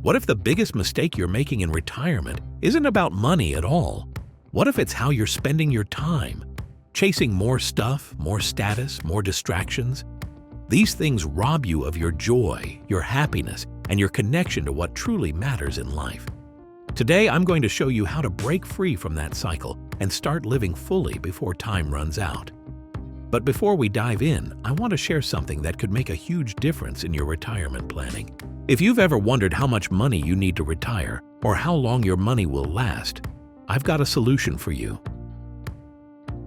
What if the biggest mistake you're making in retirement isn't about money at all? What if it's how you're spending your time? Chasing more stuff, more status, more distractions? These things rob you of your joy, your happiness, and your connection to what truly matters in life. Today, I'm going to show you how to break free from that cycle and start living fully before time runs out. But before we dive in, I want to share something that could make a huge difference in your retirement planning. If you've ever wondered how much money you need to retire or how long your money will last, I've got a solution for you.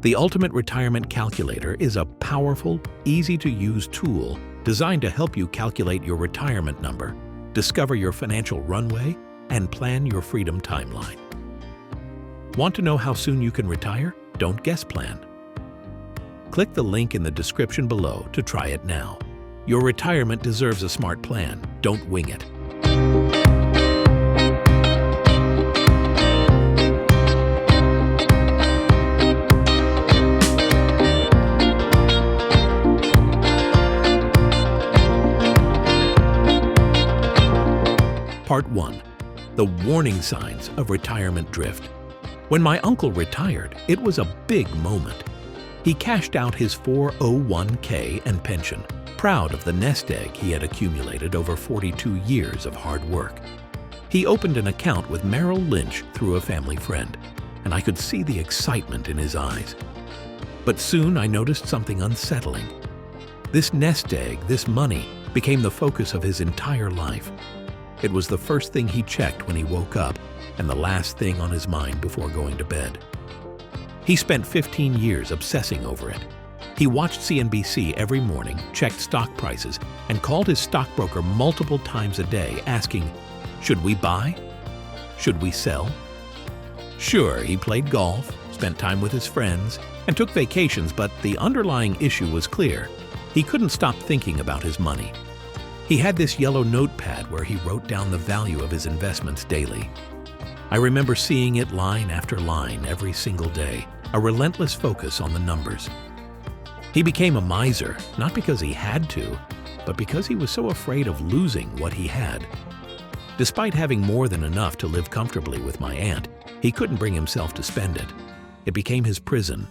The Ultimate Retirement Calculator is a powerful, easy-to-use tool designed to help you calculate your retirement number, discover your financial runway, and plan your freedom timeline. Want to know how soon you can retire? Don't guess plan. Click the link in the description below to try it now. Your retirement deserves a smart plan. Don't wing it. Part 1. The warning signs of retirement drift. When my uncle retired, it was a big moment. He cashed out his 401k and pension, proud of the nest egg he had accumulated over 42 years of hard work. He opened an account with Merrill Lynch through a family friend, and I could see the excitement in his eyes. But soon I noticed something unsettling. This nest egg, this money, became the focus of his entire life. It was the first thing he checked when he woke up and the last thing on his mind before going to bed. He spent 15 years obsessing over it. He watched CNBC every morning, checked stock prices, and called his stockbroker multiple times a day asking, should we buy? Should we sell? Sure, he played golf, spent time with his friends, and took vacations, but the underlying issue was clear. He couldn't stop thinking about his money. He had this yellow notepad where he wrote down the value of his investments daily. I remember seeing it line after line every single day, a relentless focus on the numbers. He became a miser, not because he had to, but because he was so afraid of losing what he had. Despite having more than enough to live comfortably with my aunt, he couldn't bring himself to spend it. It became his prison.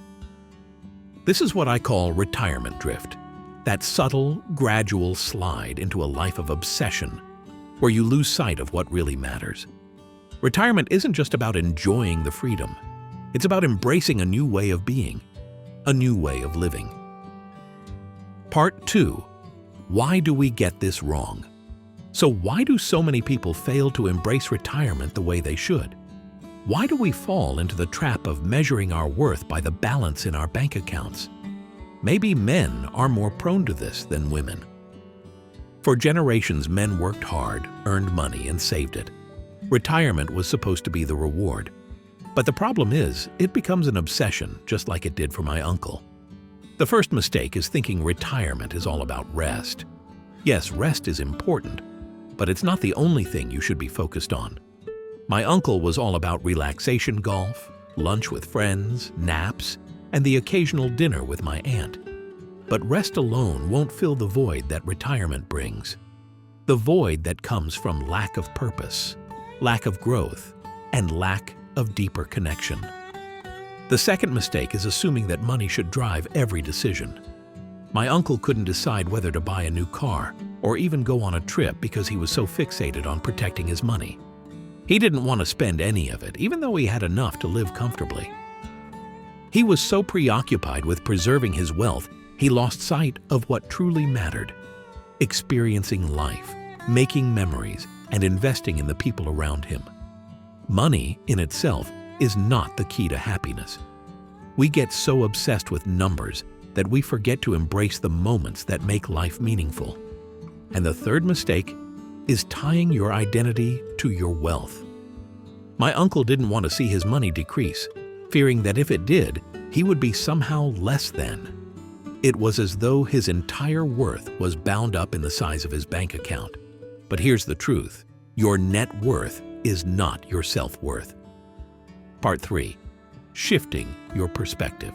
This is what I call retirement drift. That subtle, gradual slide into a life of obsession, where you lose sight of what really matters. Retirement isn't just about enjoying the freedom. It's about embracing a new way of being, a new way of living. Part 2. Why do we get this wrong? So why do so many people fail to embrace retirement the way they should? Why do we fall into the trap of measuring our worth by the balance in our bank accounts? Maybe men are more prone to this than women. For generations, men worked hard, earned money, and saved it. Retirement was supposed to be the reward. But the problem is, it becomes an obsession, just like it did for my uncle. The first mistake is thinking retirement is all about rest. Yes, rest is important, but it's not the only thing you should be focused on. My uncle was all about relaxation golf, lunch with friends, naps, and the occasional dinner with my aunt. But rest alone won't fill the void that retirement brings. The void that comes from lack of purpose, lack of growth, and lack of deeper connection. The second mistake is assuming that money should drive every decision. My uncle couldn't decide whether to buy a new car or even go on a trip because he was so fixated on protecting his money. He didn't want to spend any of it, even though he had enough to live comfortably. He was so preoccupied with preserving his wealth, he lost sight of what truly mattered: experiencing life, making memories, and investing in the people around him. Money, in itself, is not the key to happiness. We get so obsessed with numbers that we forget to embrace the moments that make life meaningful. And the third mistake is tying your identity to your wealth. My uncle didn't want to see his money decrease, fearing that if it did, he would be somehow less than. It was as though his entire worth was bound up in the size of his bank account. But here's the truth: your net worth is not your self-worth. Part 3. Shifting your perspective.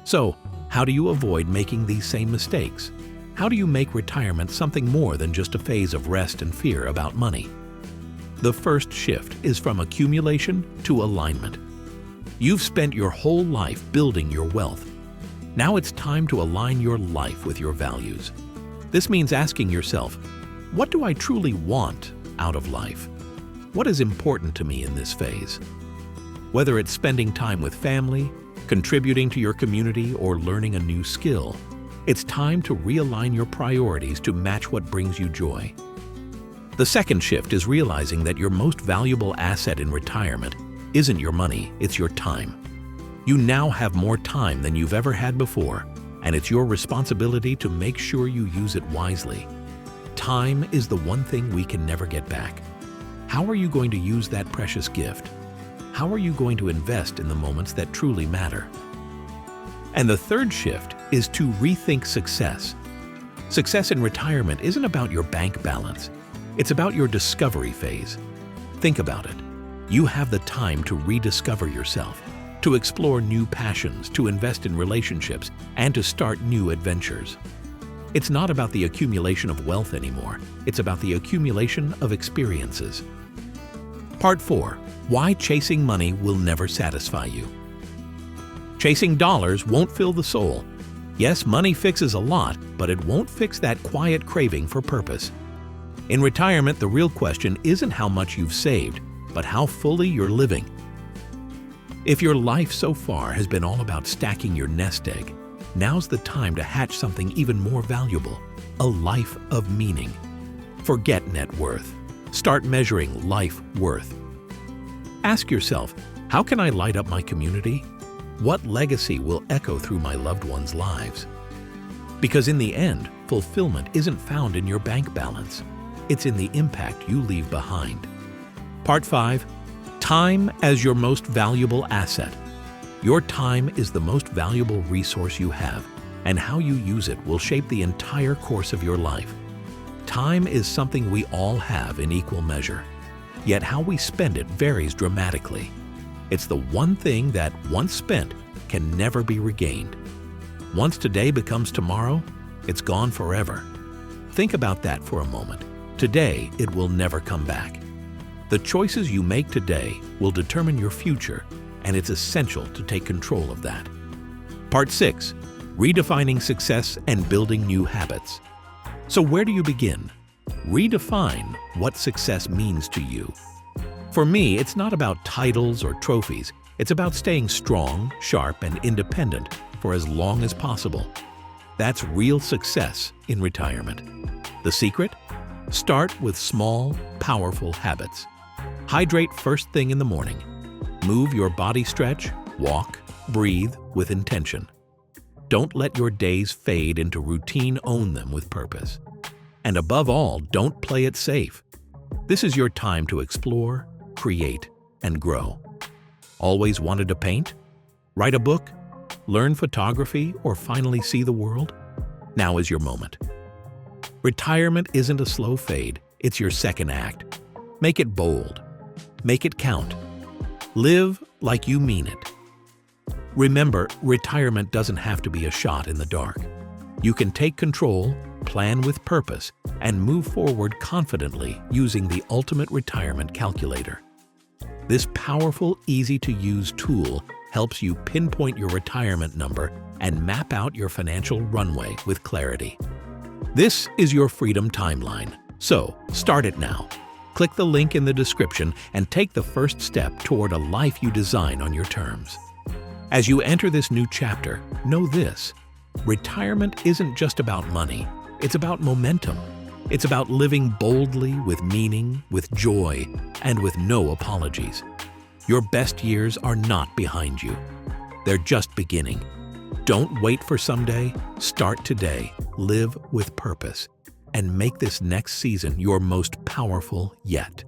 So, how do you avoid making these same mistakes? How do you make retirement something more than just a phase of rest and fear about money? The first shift is from accumulation to alignment. You've spent your whole life building your wealth. Now it's time to align your life with your values. This means asking yourself, what do I truly want out of life? What is important to me in this phase? Whether it's spending time with family, contributing to your community, or learning a new skill, it's time to realign your priorities to match what brings you joy. The second shift is realizing that your most valuable asset in retirement isn't your money, it's your time. You now have more time than you've ever had before, and it's your responsibility to make sure you use it wisely. Time is the one thing we can never get back. How are you going to use that precious gift? How are you going to invest in the moments that truly matter? And the third shift is to rethink success. Success in retirement isn't about your bank balance. It's about your discovery phase. Think about it. You have the time to rediscover yourself, to explore new passions, to invest in relationships, and to start new adventures. It's not about the accumulation of wealth anymore. It's about the accumulation of experiences. Part 4. Why chasing money will never satisfy you. Chasing dollars won't fill the soul. Yes, money fixes a lot, but it won't fix that quiet craving for purpose. In retirement, the real question isn't how much you've saved, but how fully you're living. If your life so far has been all about stacking your nest egg, now's the time to hatch something even more valuable, a life of meaning. Forget net worth. Start measuring life worth. Ask yourself, how can I light up my community? What legacy will echo through my loved ones' lives? Because in the end, fulfillment isn't found in your bank balance. It's in the impact you leave behind. Part 5. Time as your most valuable asset. Your time is the most valuable resource you have, and how you use it will shape the entire course of your life. Time is something we all have in equal measure, yet how we spend it varies dramatically. It's the one thing that, once spent, can never be regained. Once today becomes tomorrow, it's gone forever. Think about that for a moment. Today, it will never come back. The choices you make today will determine your future, and it's essential to take control of that. Part 6. Redefining success and building new habits. So where do you begin? Redefine what success means to you. For me, it's not about titles or trophies. It's about staying strong, sharp, and independent for as long as possible. That's real success in retirement. The secret? Start with small, powerful habits. Hydrate first thing in the morning. Move your body, stretch, walk, breathe with intention. Don't let your days fade into routine, own them with purpose. And above all, don't play it safe. This is your time to explore, create, and grow. Always wanted to paint? Write a book? Learn photography, or finally see the world? Now is your moment. Retirement isn't a slow fade, it's your second act. Make it bold. Make it count. Live like you mean it. Remember, retirement doesn't have to be a shot in the dark. You can take control, plan with purpose, and move forward confidently using the Ultimate Retirement Calculator. This powerful, easy-to-use tool helps you pinpoint your retirement number and map out your financial runway with clarity. This is your freedom timeline, so start it now. Click the link in the description and take the first step toward a life you design on your terms. As you enter this new chapter, know this: retirement isn't just about money, it's about momentum. It's about living boldly, with meaning, with joy, and with no apologies. Your best years are not behind you. They're just beginning. Don't wait for someday. Start today. Live with purpose. And make this next season your most powerful yet.